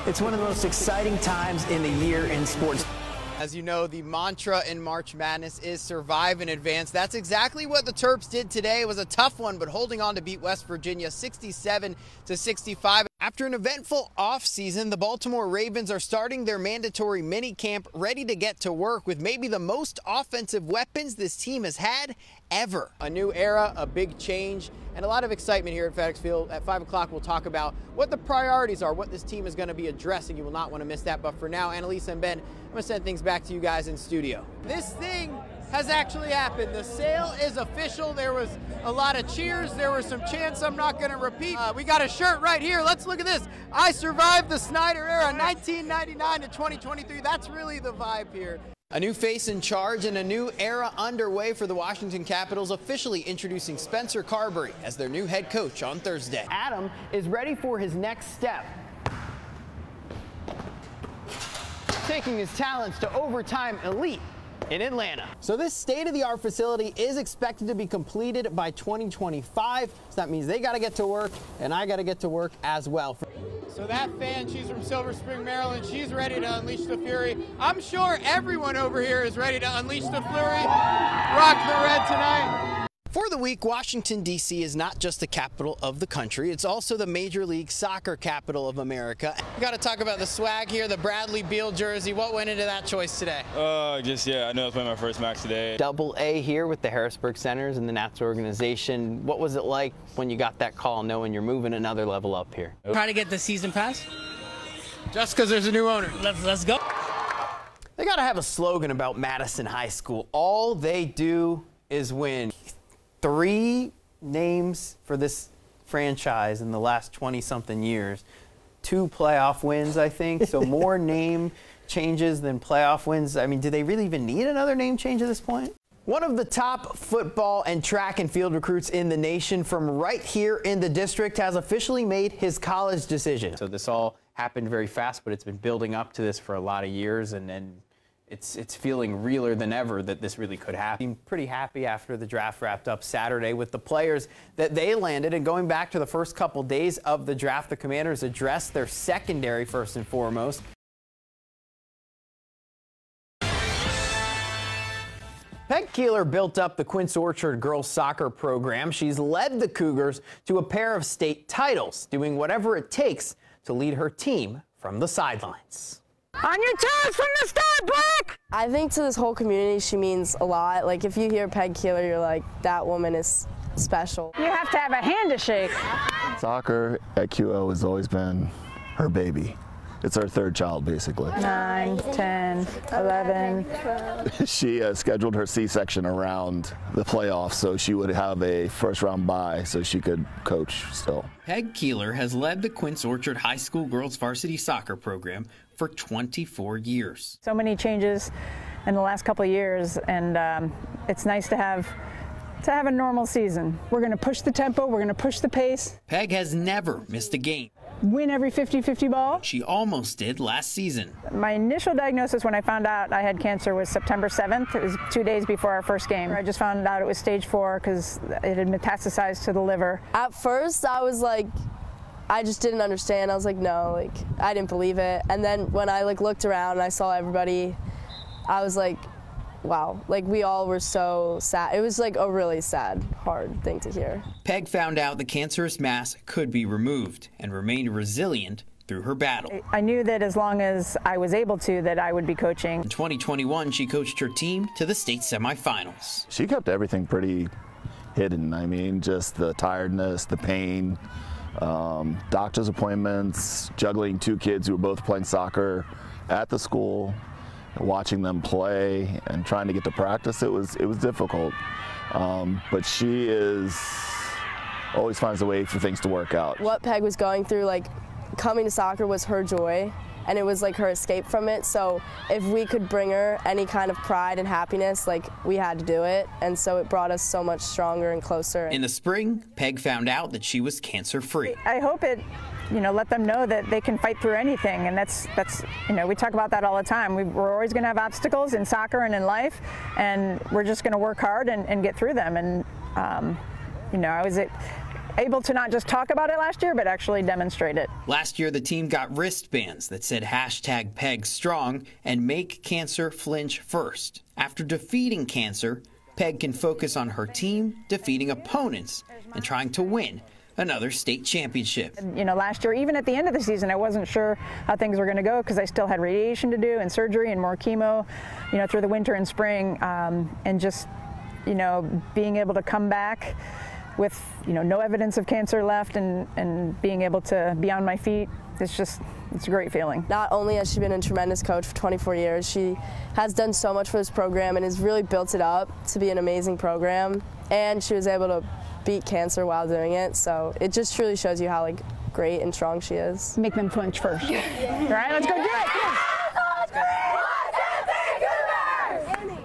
It's one of the most exciting times in the year in sports. As you know, the mantra in March Madness is survive and advance. That's exactly what the Terps did today. It was a tough one, but holding on to beat West Virginia 67-65. After an eventful offseason, the Baltimore Ravens are starting their mandatory mini camp, ready to get to work with maybe the most offensive weapons this team has had ever. A new era, a big change, and a lot of excitement here at FedEx Field. At 5 o'clock, we'll talk about what the priorities are, what this team is going to be addressing. You will not want to miss that. But for now, Annalisa and Ben, I'm going to send things back to you guys in studio. This thing has actually happened. The sale is official. There was a lot of cheers. There were some chants I'm not going to repeat. We got a shirt right here. Let's look at this. I survived the Snyder era, 1999 to 2023. That's really the vibe here. A new face in charge and a new era underway for the Washington Capitals, officially introducing Spencer Carberry as their new head coach on Thursday. Adam is ready for his next step, taking his talents to overtime elite in Atlanta. So this state-of-the-art facility is expected to be completed by 2025. So that means they got to get to work, and I got to get to work as well. So that fan, she's from Silver Spring, Maryland. She's ready to unleash the fury. I'm sure everyone over here is ready to unleash the fury. Rock the red tonight. For the week, Washington, D.C. is not just the capital of the country. It's also the Major League Soccer capital of America. We got to talk about the swag here, the Bradley Beal jersey. What went into that choice today? I know I was playing my first match today. Double A here with the Harrisburg Centers and the Nats organization. What was it like when you got that call knowing you're moving another level up here? Try to get the season pass. Just because there's a new owner. Let's go. They got to have a slogan about Madison High School. All they do is win. 3 names for this franchise in the last 20-something years. 2 playoff wins, I think. So more name changes than playoff wins. I mean, do they really even need another name change at this point? One of the top football and track and field recruits in the nation from right here in the district has officially made his college decision. So this all happened very fast, but it's been building up to this for a lot of years, and it's feeling realer than ever that this really could happen. I'm pretty happy after the draft wrapped up Saturday with the players that they landed. And going back to the first couple days of the draft, the Commanders addressed their secondary first and foremost. Peg Keeler built up the Quince Orchard girls soccer program. She's led the Cougars to a pair of state titles, doing whatever it takes to lead her team from the sidelines. On your toes from the start, Black! I think to this whole community she means a lot. Like, if you hear Peg Keeler, you're like, that woman is special. You have to have a hand to shake. Soccer at QO has always been her baby. It's our third child, basically. 9, 10, 11. She scheduled her C-section around the playoffs, so she would have a first-round bye so she could coach still. Peg Keeler has led the Quince Orchard High School girls varsity soccer program for 24 years. So many changes in the last couple of years, and it's nice to have a normal season. We're going to push the tempo, we're going to push the pace. Peg has never missed a game. Win every 50-50 ball. She almost did last season. My initial diagnosis when I found out I had cancer was September 7th. It was 2 days before our first game. I just found out it was stage 4 because it had metastasized to the liver. At first, I was like, I just didn't understand. I was like, no, like, I didn't believe it. And then when I looked around and I saw everybody, I was like, wow, like we all were so sad. It was like a really sad, hard thing to hear. Peg found out the cancerous mass could be removed and remained resilient through her battle. I knew that as long as I was able to, that I would be coaching. In 2021, she coached her team to the state semifinals. She kept everything pretty hidden. I mean, just the tiredness, the pain, doctor's appointments, juggling 2 kids who were both playing soccer at the school, watching them play and trying to get to practice. It was difficult, but she always finds a way for things to work out. What Peg was going through, like coming to soccer was her joy, and it was like her escape from it. So if we could bring her any kind of pride and happiness, like we had to do it, and so it brought us so much stronger and closer. In the spring, Peg found out that she was cancer-free. I hope it let them know that they can fight through anything, and that's we talk about that all the time. We're always going to have obstacles in soccer and in life, and we're just going to work hard and get through them. And I was able to not just talk about it last year, but actually demonstrate it. Last year, the team got wristbands that said #PegStrong and make cancer flinch first. After defeating cancer, Peg can focus on her team, defeating opponents, and trying to win another state championship. You know, last year, even at the end of the season, I wasn't sure how things were going to go because I still had radiation to do and surgery and more chemo, you know, through the winter and spring, and just, you know, being able to come back with, you know, no evidence of cancer left and being able to be on my feet, it's a great feeling. Not only has she been a tremendous coach for 24 years, she has done so much for this program and has really built it up to be an amazing program, and she was able to beat cancer while doing it, so it just truly shows you how great and strong she is. Make them flinch first. Yeah. All right, let's go do it. Come on.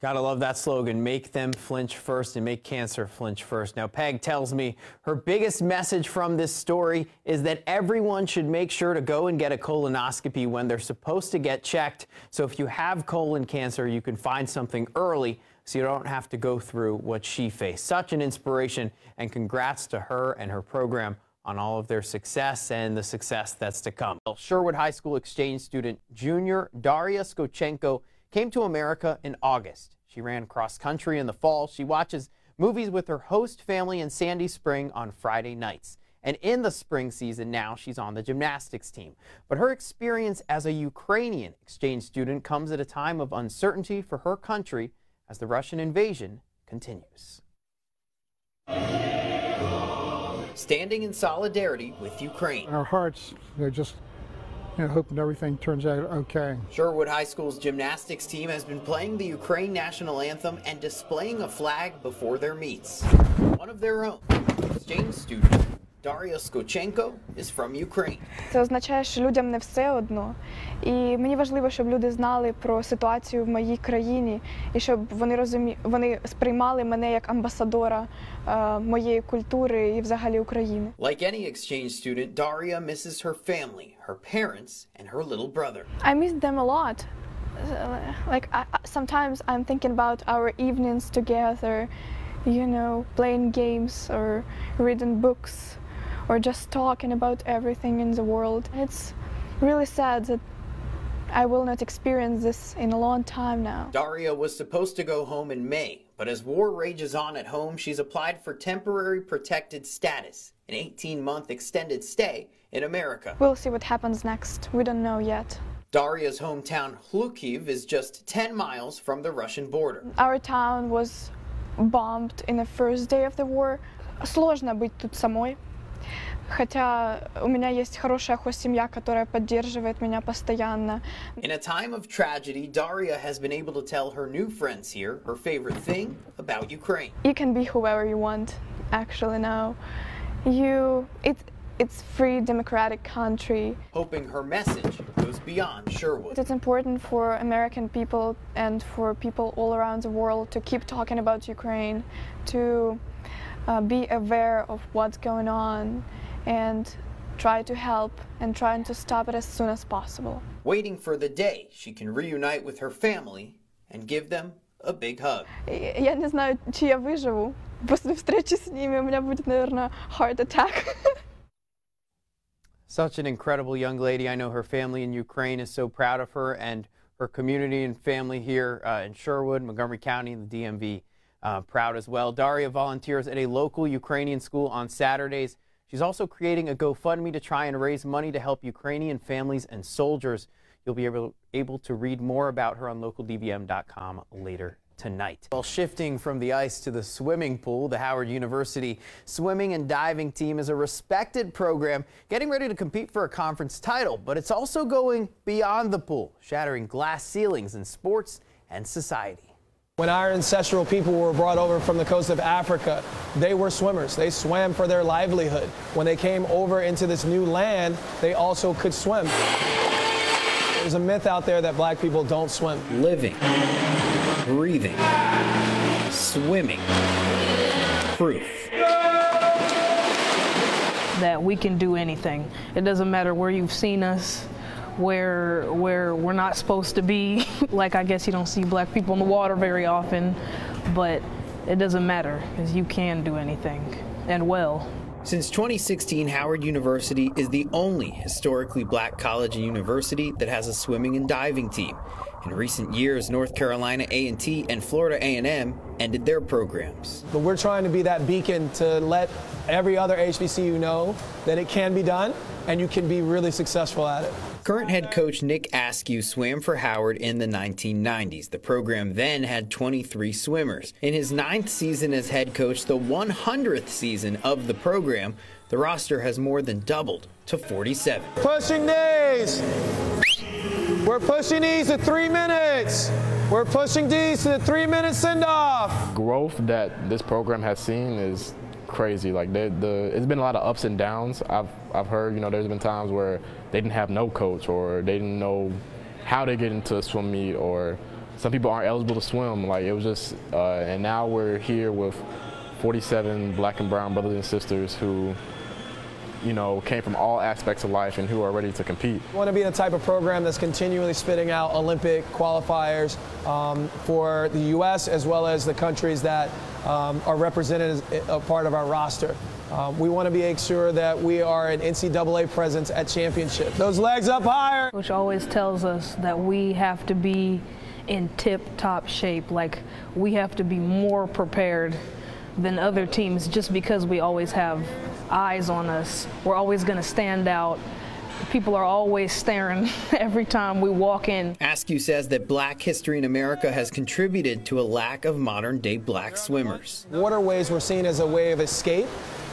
Gotta love that slogan, make them flinch first and make cancer flinch first. Now, Peg tells me her biggest message from this story is that everyone should make sure to go and get a colonoscopy when they're supposed to get checked. So if you have colon cancer, you can find something early so you don't have to go through what she faced. Such an inspiration, and congrats to her and her program on all of their success and the success that's to come. Well, Sherwood High School exchange student junior Daria Skochenko came to America in August. She ran cross country in the fall. She watches movies with her host family in Sandy Spring on Friday nights. And in the spring season now, she's on the gymnastics team. But her experience as a Ukrainian exchange student comes at a time of uncertainty for her country as the Russian invasion continues. Standing in solidarity with Ukraine. Our hearts, they're just hoping everything turns out okay. Sherwood High School's gymnastics team has been playing the Ukraine national anthem and displaying a flag before their meets. One of their own, exchange student Daria Skochenko is from Ukraine. Це означає, що людям не все одно. І мені важливо, щоб люди знали про ситуацію в моїй країні і щоб вони сприймали мене як амбасадора моєї культури і взагалі України. Like any exchange student, Daria misses her family, her parents, and her little brother. I miss them a lot. Sometimes I'm thinking about our evenings together, you know, playing games or reading books, or just talking about everything in the world. It's really sad that I will not experience this in a long time now. Daria was supposed to go home in May, but as war rages on at home, she's applied for temporary protected status, an 18-month extended stay in America. We'll see what happens next. We don't know yet. Daria's hometown, Khlukhiv, is just 10 miles from the Russian border. Our town was bombed in the first day of the war. Сложно быть тут самой. Хотя у меня есть хорошая семья, которая поддерживает меня постоянно. In a time of tragedy, Daria has been able to tell her new friends here her favorite thing about Ukraine. You can be whoever you want, actually now. It's free, democratic country. Hoping her message goes beyond Sherwood. It's important for American people and for people all around the world to keep talking about Ukraine, to be aware of what's going on, and try to help and trying to stop it as soon as possible. Waiting for the day she can reunite with her family and give them a big hug. Я не знаю, чи я выживу. После встречи с ними у меня будет, наверное, heart attack. Such an incredible young lady. I know her family in Ukraine is so proud of her, and her community and family here in Sherwood, Montgomery County, and the DMV proud as well. Daria volunteers at a local Ukrainian school on Saturdays. She's also creating a GoFundMe to try and raise money to help Ukrainian families and soldiers. You'll be able to read more about her on localdvm.com later tonight. Well, shifting from the ice to the swimming pool, the Howard University swimming and diving team is a respected program getting ready to compete for a conference title, but it's also going beyond the pool, shattering glass ceilings in sports and society. When our ancestral people were brought over from the coast of Africa, they were swimmers. They swam for their livelihood. When they came over into this new land, they also could swim. There's a myth out there that black people don't swim. Living, breathing, swimming, proof that we can do anything. It doesn't matter where you've seen us, where we're not supposed to be. Like, I guess you don't see black people in the water very often, but it doesn't matter, because you can do anything, and well. Since 2016, Howard University is the only historically black college and university that has a swimming and diving team. In recent years, North Carolina A&T and Florida A&M ended their programs. But we're trying to be that beacon to let every other HBCU know that it can be done and you can be really successful at it. Current head coach Nick Askew swam for Howard in the 1990s. The program then had 23 swimmers. In his 9th season as head coach, the 100th season of the program, the roster has more than doubled to 47. Pushing knees. We're pushing knees to 3 minutes. We're pushing D's to the 3-minute send-off. Growth that this program has seen is crazy. Like it's been a lot of ups and downs. I've heard, you know, there's been times where they didn't have no coach, or they didn't know how to get into a swim meet, or some people aren't eligible to swim. Like, it was just, and now we're here with 47 black and brown brothers and sisters who, you know, came from all aspects of life and who are ready to compete. We want to be the type of program that's continually spitting out Olympic qualifiers for the U.S. as well as the countries that are represented as a part of our roster. We want to make sure that we are an NCAA presence at championship. Those legs up higher. Which always tells us that we have to be in tip-top shape. Like, we have to be more prepared than other teams just because we always have eyes on us. We're always going to stand out. People are always staring every time we walk in. Askew says that Black history in America has contributed to a lack of modern-day black swimmers. Waterways were seen as a way of escape,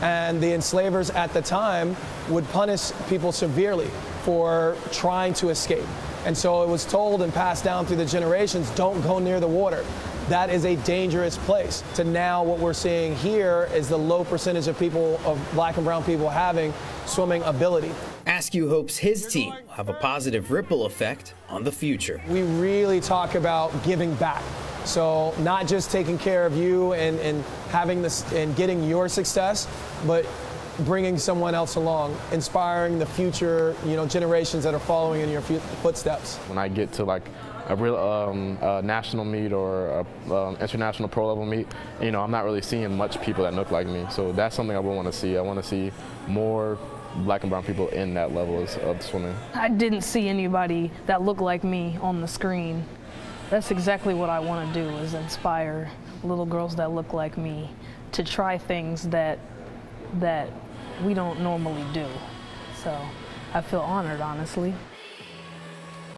and the enslavers at the time would punish people severely for trying to escape. And so it was told and passed down through the generations, don't go near the water. That is a dangerous place. To now what we're seeing here is the low percentage of people, of black and brown people, having swimming ability. Askew hopes his team will have a positive ripple effect on the future. We really talk about giving back. So not just taking care of you and having this and getting your success, but bringing someone else along, inspiring the future, you know, generations that are following in your footsteps. When I get to like a real national meet or a international pro level meet, you know, I'm not really seeing much people that look like me. So that's something I would want to see. I want to see more black and brown people in that level of swimming. I didn't see anybody that looked like me on the screen. That's exactly what I want to do, is inspire little girls that look like me to try things that we don't normally do. So I feel honored, honestly.